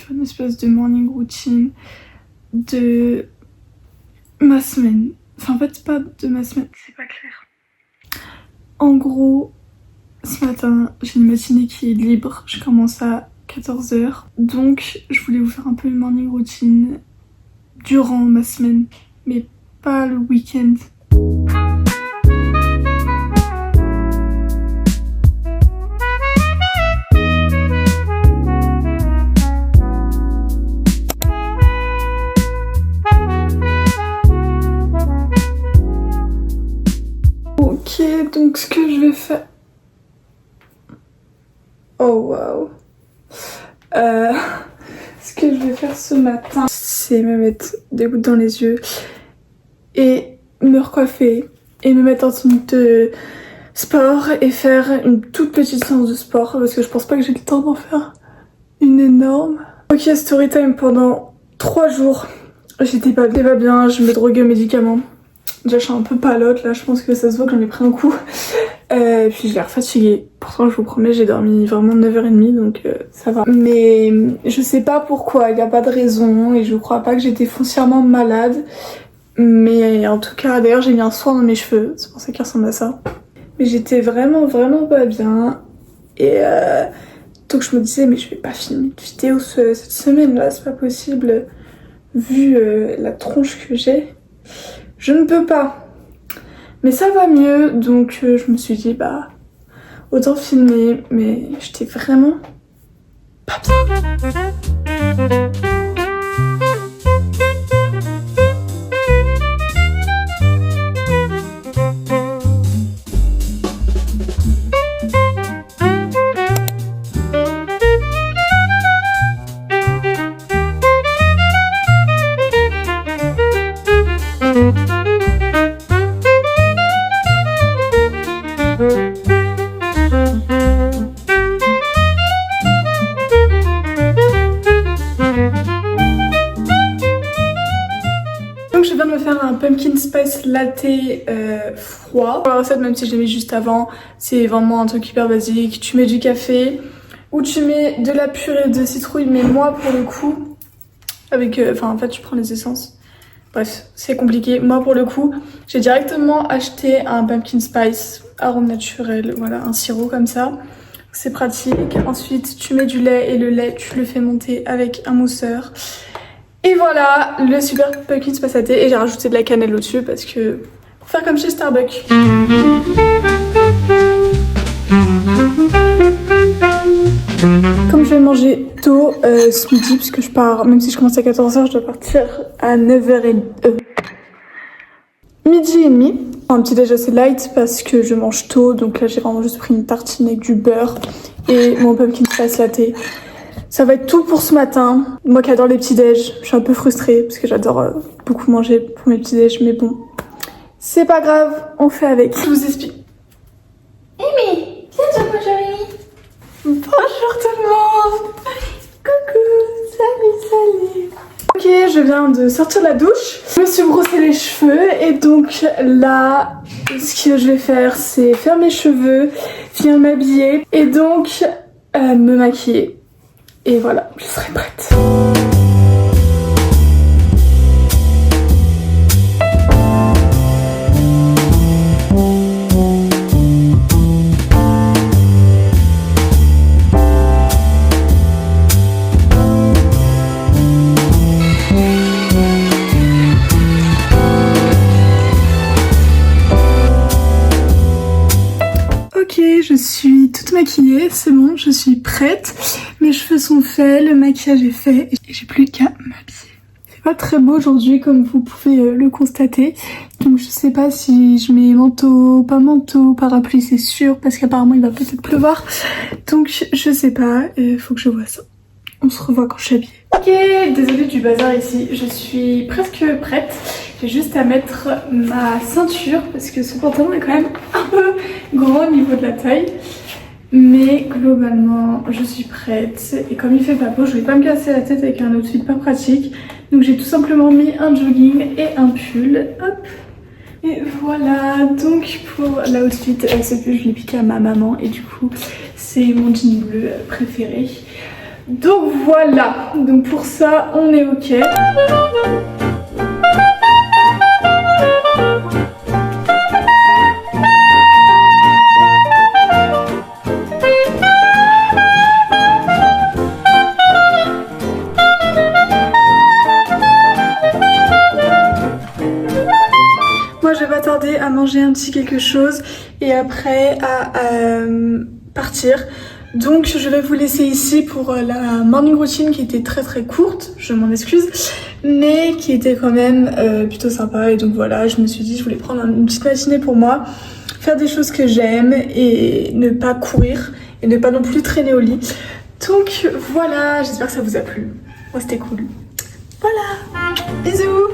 faire une espèce de morning routine de ma semaine. Enfin en fait pas de ma semaine, c'est pas clair. En gros, ce matin j'ai une matinée qui est libre, je commence à 14h. Donc je voulais vous faire un peu une morning routine durant ma semaine, mais pas le week-end. Ok, donc ce que je vais faire... Oh waouh. Ce que je vais faire ce matin, c'est me mettre des gouttes dans les yeux et me recoiffer et me mettre en tenue de sport et faire une toute petite séance de sport parce que je pense pas que j'ai le temps d'en faire une énorme. Ok, story time pendant 3 jours. J'étais pas bien, je me droguais aux médicaments. Déjà je suis un peu palote là, je pense que ça se voit que j'en ai pris un coup. Puis j'ai l'air fatiguée. Pourtant je vous promets j'ai dormi vraiment 9h30 donc ça va. Mais je sais pas pourquoi, il n'y a pas de raison et je crois pas que j'étais foncièrement malade. Mais en tout cas d'ailleurs j'ai mis un soin dans mes cheveux, c'est pour ça qu'ils ressemblent à ça. Mais j'étais vraiment pas bien. Et donc je me disais mais je vais pas filmer une vidéo cette semaine là, c'est pas possible. Vu la tronche que j'ai. Je ne peux pas. Mais ça va mieux, donc je me suis dit bah autant filmer, mais j'étais vraiment pas bien. Donc je viens de me faire un pumpkin spice latte froid. La recette, même si je l'ai mis juste avant, c'est vraiment un truc hyper basique. Tu mets du café ou tu mets de la purée de citrouille, mais moi pour le coup, avec, en fait tu prends les essences. Bref, c'est compliqué. Moi pour le coup, j'ai directement acheté un pumpkin spice arôme naturel, voilà, un sirop comme ça. C'est pratique. Ensuite, tu mets du lait et le lait, tu le fais monter avec un mousseur. Et voilà, le super pumpkin spice latte. Et j'ai rajouté de la cannelle au-dessus parce que pour faire comme chez Starbucks. Comme je vais manger tôt ce midi, puisque je pars, même si je commence à 14h, je dois partir à 9h30. Midi et demi. Un petit déj assez light parce que je mange tôt, donc là j'ai vraiment juste pris une tartine avec du beurre et mon pumpkin spice latte. Ça va être tout pour ce matin. Moi qui adore les petits déj, je suis un peu frustrée parce que j'adore beaucoup manger pour mes petits déj, mais bon, c'est pas grave, on fait avec. Je vous explique. Amy, viens toi chérie. Bonjour tout le monde. Coucou, salut. Ok, je viens de sortir de la douche. Je me suis brossé les cheveux et donc là, ce que je vais faire, c'est faire mes cheveux, venir m'habiller et donc me maquiller. Et voilà, je serai prête. Je suis toute maquillée, c'est bon, je suis prête. Mes cheveux sont faits, le maquillage est fait et j'ai plus qu'à m'habiller. C'est pas très beau aujourd'hui comme vous pouvez le constater. Donc je sais pas si je mets manteau, pas manteau, parapluie c'est sûr parce qu'apparemment il va peut-être pleuvoir. Donc je sais pas, faut que je vois ça. On se revoit quand je suis habillée. Ok, désolée du bazar ici, je suis presque prête. J'ai juste à mettre ma ceinture parce que ce pantalon est quand même un peu grand au niveau de la taille. Mais globalement, je suis prête. Et comme il fait pas beau, je vais pas me casser la tête avec un outfit pas pratique. Donc j'ai tout simplement mis un jogging et un pull. Hop. Et voilà, donc pour l'outfit, ce pull je l'ai piqué à ma maman et du coup c'est mon jean bleu préféré. Donc voilà, donc pour ça on est ok. Moi je vais pas tarder à manger un petit quelque chose et après à partir. Donc je vais vous laisser ici pour la morning routine qui était très très courte, je m'en excuse, mais qui était quand même plutôt sympa. Et donc voilà, je me suis dit je voulais prendre une petite matinée pour moi, faire des choses que j'aime et ne pas courir et ne pas non plus traîner au lit. Donc voilà, j'espère que ça vous a plu. Moi c'était cool. Voilà, bisous.